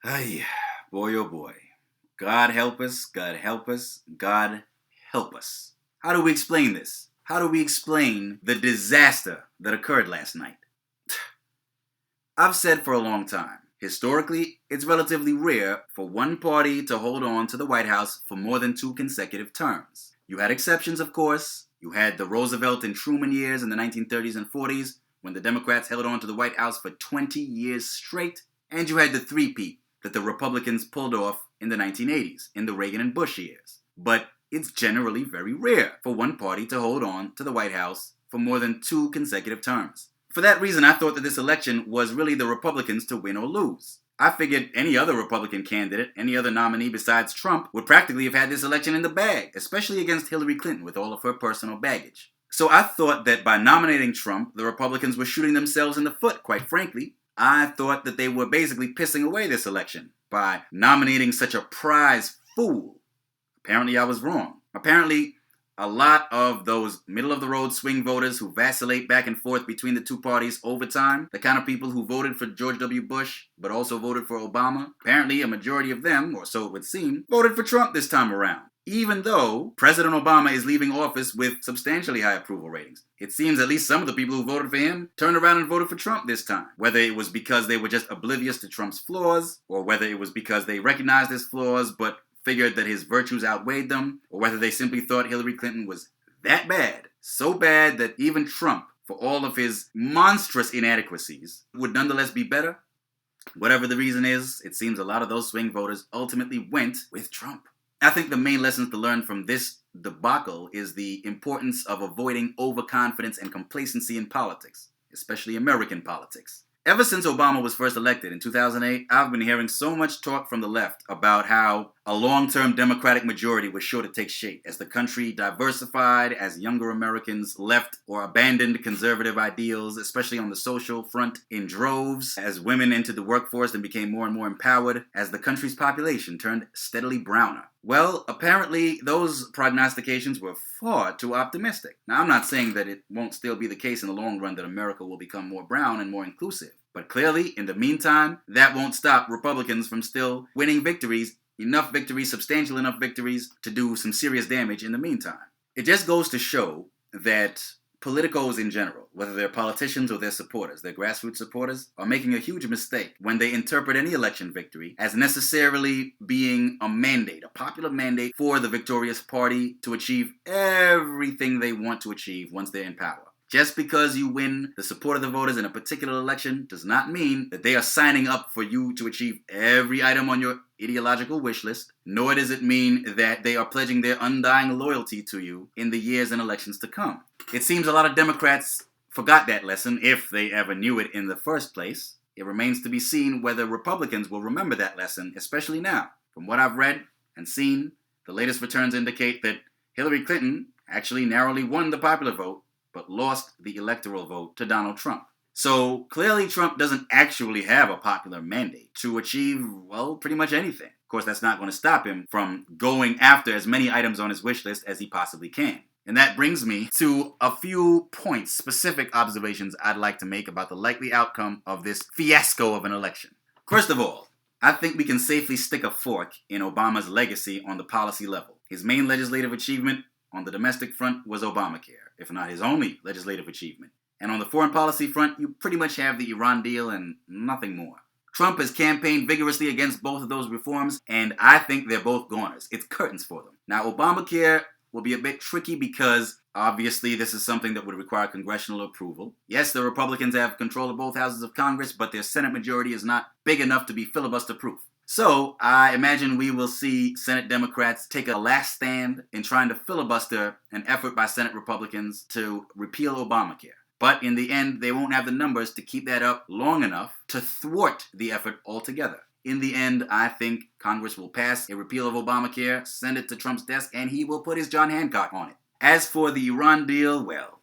Ay, boy, oh boy. God help us, God help us, God help us. How do we explain this? How do we explain the disaster that occurred last night? I've said for a long time, historically, it's relatively rare for one party to hold on to the White House for more than 2 consecutive terms. You had exceptions, of course. You had the Roosevelt and Truman years in the 1930s and 40s, when the Democrats held on to the White House for 20 years straight, and you had the three-peat that the Republicans pulled off in the 1980s, in the Reagan and Bush years. But it's generally very rare for one party to hold on to the White House for more than 2 consecutive terms. For that reason, I thought that this election was really the Republicans to win or lose. I figured any other Republican candidate, any other nominee besides Trump, would practically have had this election in the bag, especially against Hillary Clinton with all of her personal baggage. So I thought that by nominating Trump, the Republicans were shooting themselves in the foot, quite frankly. I thought that they were basically pissing away this election by nominating such a prize fool. Apparently I was wrong. Apparently, a lot of those middle-of-the-road swing voters who vacillate back and forth between the two parties over time, the kind of people who voted for George W. Bush but also voted for Obama, apparently a majority of them, or so it would seem, voted for Trump this time around. Even though President Obama is leaving office with substantially high approval ratings. It seems at least some of the people who voted for him turned around and voted for Trump this time. Whether it was because they were just oblivious to Trump's flaws, or whether it was because they recognized his flaws but figured that his virtues outweighed them, or whether they simply thought Hillary Clinton was that bad, so bad that even Trump, for all of his monstrous inadequacies, would nonetheless be better. Whatever the reason is, it seems a lot of those swing voters ultimately went with Trump. I think the main lessons to learn from this debacle is the importance of avoiding overconfidence and complacency in politics, especially American politics. Ever since Obama was first elected in 2008, I've been hearing so much talk from the left about how a long-term Democratic majority was sure to take shape as the country diversified, as younger Americans left or abandoned conservative ideals, especially on the social front, in droves, as women entered the workforce and became more and more empowered, as the country's population turned steadily browner. Well, apparently those prognostications were far too optimistic. Now, I'm not saying that it won't still be the case in the long run that America will become more brown and more inclusive. But clearly, in the meantime, that won't stop Republicans from still winning victories, enough victories, substantial enough victories, to do some serious damage in the meantime. It just goes to show that politicos in general, whether they're politicians or their supporters, their grassroots supporters, are making a huge mistake when they interpret any election victory as necessarily being a mandate, a popular mandate for the victorious party to achieve everything they want to achieve once they're in power. Just because you win the support of the voters in a particular election does not mean that they are signing up for you to achieve every item on your ideological wish list, nor does it mean that they are pledging their undying loyalty to you in the years and elections to come. It seems a lot of Democrats forgot that lesson, if they ever knew it in the first place. It remains to be seen whether Republicans will remember that lesson, especially now. From what I've read and seen, the latest returns indicate that Hillary Clinton actually narrowly won the popular vote, but lost the electoral vote to Donald Trump. So clearly Trump doesn't actually have a popular mandate to achieve, well, pretty much anything. Of course, that's not going to stop him from going after as many items on his wish list as he possibly can. And that brings me to a few points, specific observations I'd like to make about the likely outcome of this fiasco of an election. First of all, I think we can safely stick a fork in Obama's legacy on the policy level. His main legislative achievement on the domestic front was Obamacare, if not his only legislative achievement. And on the foreign policy front, you pretty much have the Iran deal and nothing more. Trump has campaigned vigorously against both of those reforms, and I think they're both goners. It's curtains for them. Now, Obamacare will be a bit tricky because obviously this is something that would require congressional approval. Yes, the Republicans have control of both houses of Congress, but their Senate majority is not big enough to be filibuster-proof. So, I imagine we will see Senate Democrats take a last stand in trying to filibuster an effort by Senate Republicans to repeal Obamacare. But in the end, they won't have the numbers to keep that up long enough to thwart the effort altogether. In the end, I think Congress will pass a repeal of Obamacare, send it to Trump's desk, and he will put his John Hancock on it. As for the Iran deal, well,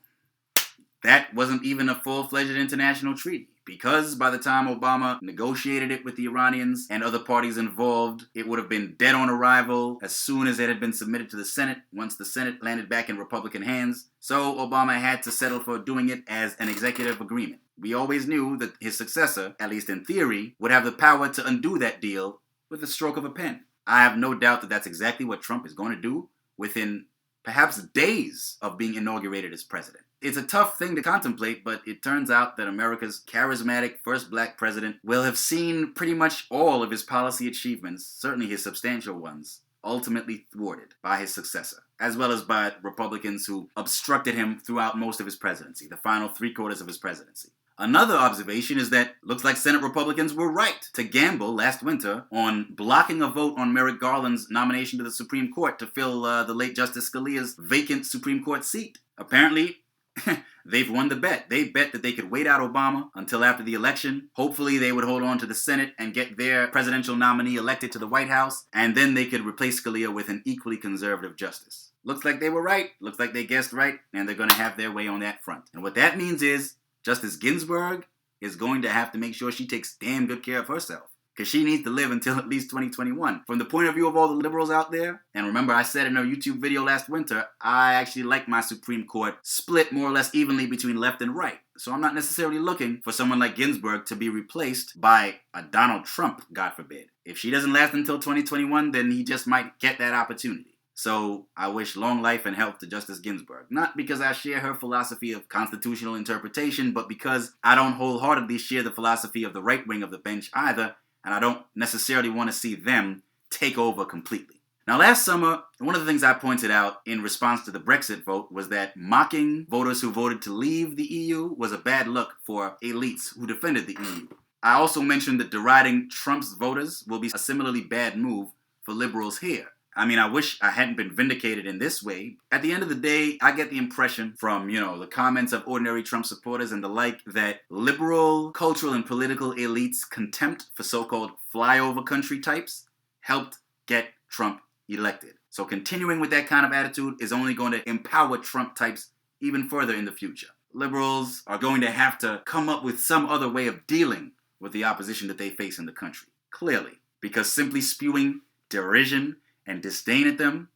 that wasn't even a full-fledged international treaty, because by the time Obama negotiated it with the Iranians and other parties involved, it would have been dead on arrival as soon as it had been submitted to the Senate, once the Senate landed back in Republican hands. So Obama had to settle for doing it as an executive agreement. We always knew that his successor, at least in theory, would have the power to undo that deal with the stroke of a pen. I have no doubt that that's exactly what Trump is going to do within perhaps days of being inaugurated as president. It's a tough thing to contemplate, but it turns out that America's charismatic first black president will have seen pretty much all of his policy achievements, certainly his substantial ones, ultimately thwarted by his successor, as well as by Republicans who obstructed him throughout most of his presidency, the final 3/4 of his presidency. Another observation is that looks like Senate Republicans were right to gamble last winter on blocking a vote on Merrick Garland's nomination to the Supreme Court to fill the late Justice Scalia's vacant Supreme Court seat. Apparently, they've won the bet. They bet that they could wait out Obama until after the election. Hopefully they would hold on to the Senate and get their presidential nominee elected to the White House, and then they could replace Scalia with an equally conservative justice. Looks like they were right. Looks like they guessed right, and they're going to have their way on that front. And what that means is Justice Ginsburg is going to have to make sure she takes damn good care of herself, because she needs to live until at least 2021. From the point of view of all the liberals out there, and remember I said in a YouTube video last winter, I actually like my Supreme Court split more or less evenly between left and right. So I'm not necessarily looking for someone like Ginsburg to be replaced by a Donald Trump, God forbid. If she doesn't last until 2021, then he just might get that opportunity. So I wish long life and health to Justice Ginsburg. Not because I share her philosophy of constitutional interpretation, but because I don't wholeheartedly share the philosophy of the right wing of the bench either, and I don't necessarily want to see them take over completely. Now, last summer, one of the things I pointed out in response to the Brexit vote was that mocking voters who voted to leave the EU was a bad look for elites who defended the EU. I also mentioned that deriding Trump's voters will be a similarly bad move for liberals here. I mean, I wish I hadn't been vindicated in this way. At the end of the day, I get the impression from, the comments of ordinary Trump supporters and the like that liberal, cultural, and political elites' contempt for so-called flyover country types helped get Trump elected. So continuing with that kind of attitude is only going to empower Trump types even further in the future. Liberals are going to have to come up with some other way of dealing with the opposition that they face in the country. Clearly, because simply spewing derision and disdain at them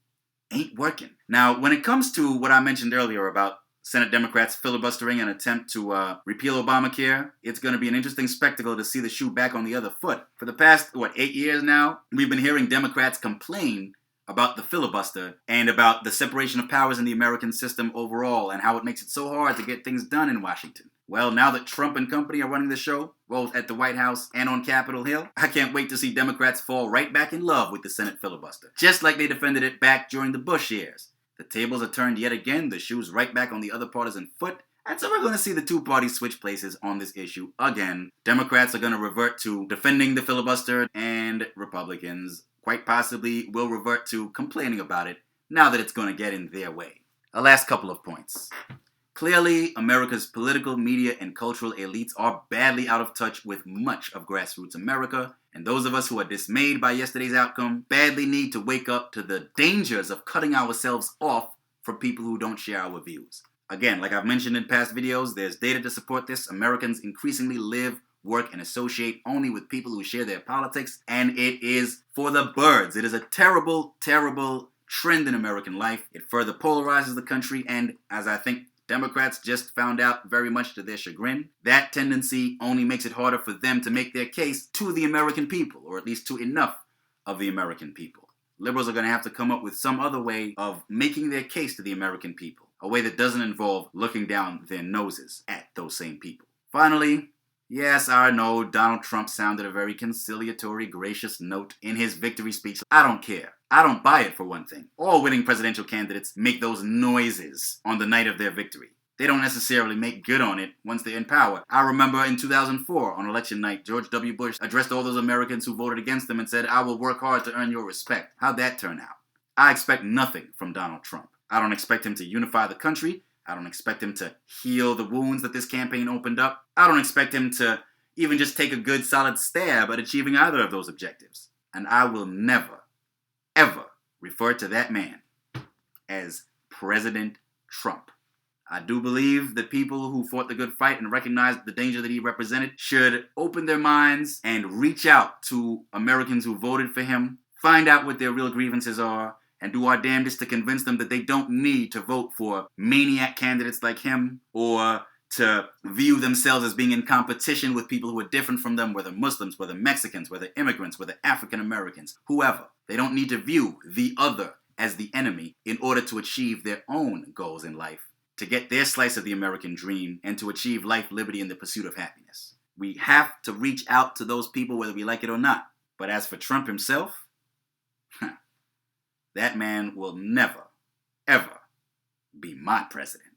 ain't working. Now, when it comes to what I mentioned earlier about Senate Democrats filibustering an attempt to repeal Obamacare, it's going to be an interesting spectacle to see the shoe back on the other foot. For the past, 8 years now, we've been hearing Democrats complain about the filibuster and about the separation of powers in the American system overall and how it makes it so hard to get things done in Washington. Well, now that Trump and company are running the show, both at the White House and on Capitol Hill, I can't wait to see Democrats fall right back in love with the Senate filibuster, just like they defended it back during the Bush years. The tables are turned yet again, the shoe's right back on the other partisan foot, and so we're going to see the two parties switch places on this issue again. Democrats are going to revert to defending the filibuster, and Republicans quite possibly will revert to complaining about it now that it's going to get in their way. A last couple of points. Clearly, America's political, media, and cultural elites are badly out of touch with much of grassroots America, and those of us who are dismayed by yesterday's outcome badly need to wake up to the dangers of cutting ourselves off from people who don't share our views. Again, like I've mentioned in past videos, there's data to support this. Americans increasingly live, work, and associate only with people who share their politics, and it is for the birds. It is a terrible, terrible trend in American life. It further polarizes the country, and as I think Democrats just found out very much to their chagrin, that tendency only makes it harder for them to make their case to the American people, or at least to enough of the American people. Liberals are going to have to come up with some other way of making their case to the American people, a way that doesn't involve looking down their noses at those same people. Finally, yes, I know Donald Trump sounded a very conciliatory, gracious note in his victory speech. I don't care. I don't buy it, for one thing. All winning presidential candidates make those noises on the night of their victory. They don't necessarily make good on it once they're in power. I remember in 2004, on election night, George W. Bush addressed all those Americans who voted against him and said, "I will work hard to earn your respect." How'd that turn out? I expect nothing from Donald Trump. I don't expect him to unify the country. I don't expect him to heal the wounds that this campaign opened up. I don't expect him to even just take a good solid stab at achieving either of those objectives. And I will never, ever refer to that man as President Trump. I do believe that people who fought the good fight and recognized the danger that he represented should open their minds and reach out to Americans who voted for him, find out what their real grievances are, and do our damnedest to convince them that they don't need to vote for maniac candidates like him or to view themselves as being in competition with people who are different from them, whether Muslims, whether Mexicans, whether immigrants, whether African Americans, whoever. They don't need to view the other as the enemy in order to achieve their own goals in life, to get their slice of the American dream, and to achieve life, liberty, and the pursuit of happiness. We have to reach out to those people whether we like it or not. But as for Trump himself, that man will never, ever be my president.